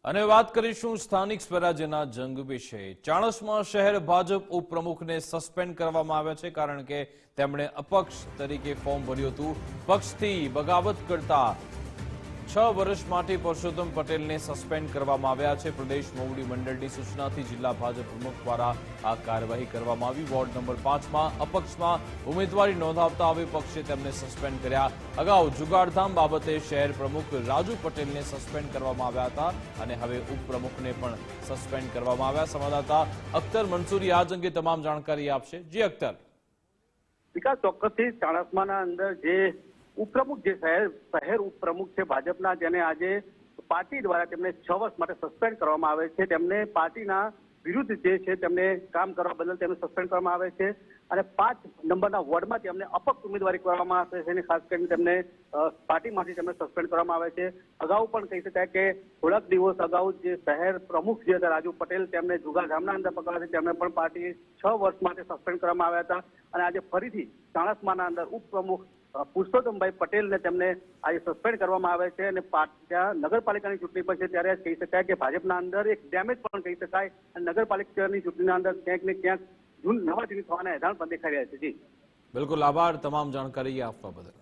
અને વાત કરીશું સ્થાનિક સ્વરાજ્યના જંગ વિશે। ચાણસ્મા શહેર ભાજપ ઉપપ્રમુખને સસ્પેન્ડ કરવામાં આવ્યા છે કારણ કે તેમણે અપક્ષ તરીકે ફોર્મ ભર્યું હતું। પક્ષથી બગાવત કરતા 6 વર્ષ માટે પરસોત્તમ પટેલને સસ્પેન્ડ કરવામાં આવ્યા છે। પ્રદેશ મોવડી મંડળની સૂચનાથી જિલ્લા ભાજપ પ્રમુખ દ્વારા આ કાર્યવાહી કરવામાં આવી। વોર્ડ નંબર 5માં અપક્ષમાં ઉમેદવારી નોંધાવતા હવે પક્ષે તેમને સસ્પેન્ડ કર્યા। અગાઉ જુગારધામ બાબતે શહેર પ્રમુખ રાજુ પટેલને સસ્પેન્ડ કરવામાં આવ્યા હતા અને હવે ઉપપ્રમુખને પણ સસ્પેન્ડ કરવામાં આવ્યા। સંવાદદાતા અખ્તર મંસૂરી આ અંગે તમામ જાણકારી આપશે। જી અખ્તર। વિકાસ ચોક્કસથી ચાણસ્માના અંદર જે ઉપપ્રમુખ જે શહેર ઉપપ્રમુખ છે ભાજપના, જેને આજે પાર્ટી દ્વારા તેમને 6 વર્ષ માટે સસ્પેન્ડ કરવામાં આવે છે। તેમને પાર્ટીના વિરુદ્ધ જે છે તેમને કામ કરવા બદલ તેમને સસ્પેન્ડ કરવામાં આવે છે અને 5 નંબરના વોર્ડમાં તેમને અપક્ષ ઉમેદવારી કરવામાં આવે છે અને ખાસ કરીને તેમને પાર્ટીમાંથી તેમને સસ્પેન્ડ કરવામાં આવે છે। અગાઉ પણ કહી શકાય કે થોડાક દિવસ અગાઉ જે શહેર પ્રમુખ જે હતા રાજુ પટેલ, તેમને જુગારધામના અંદર પકડાયા, તેમને પણ પાર્ટી 6 વર્ષ માટે સસ્પેન્ડ કરવામાં આવ્યા હતા અને આજે ફરીથી ચાણસ્માના અંદર ઉપપ્રમુખ પુરુષોત્તમભાઈ પટેલને તેમને આજે સસ્પેન્ડ કરવામાં આવે છે અને ત્યાં નગરપાલિકાની ચૂંટણી પર છે ત્યારે કહી શકાય કે ભાજપના અંદર એક ડેમેજ પણ કહી શકાય અને નગરપાલિકાની ચૂંટણીના અંદર ક્યાંક ને ક્યાંક નવા જૂની થવાના એધાણ પણ દેખાઈ રહ્યા છે। જી બિલકુલ, આભાર તમામ જાણકારી આપવા બદલ।